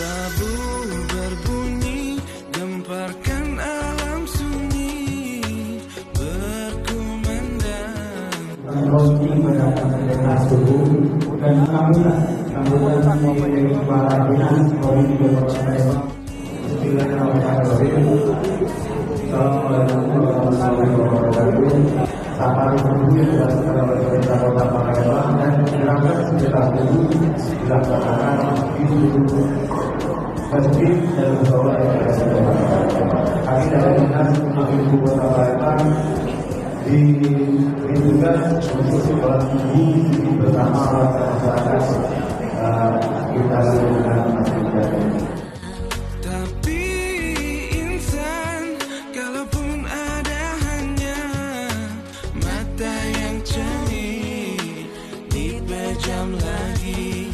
Tabur berbunyi, gemparkan alam sunyi, berkumandang. Roti dengan suhu dan sambutan dari para dinas Polri di Kota Palembang. Safari berbunyi dilaksanakan oleh pemerintah Kota Palembang dan dilakukan sekitar dilaksanakan di seluruh masjid dan musola yang ada di Kota Palembang. Kami dari dinas Ibu Kota Palembang juga untuk sholat subuh bersama masyarakat kita lakukan masjid. Tapi insan, kalaupun ada hanya mata yang cernih, dipejam lagi.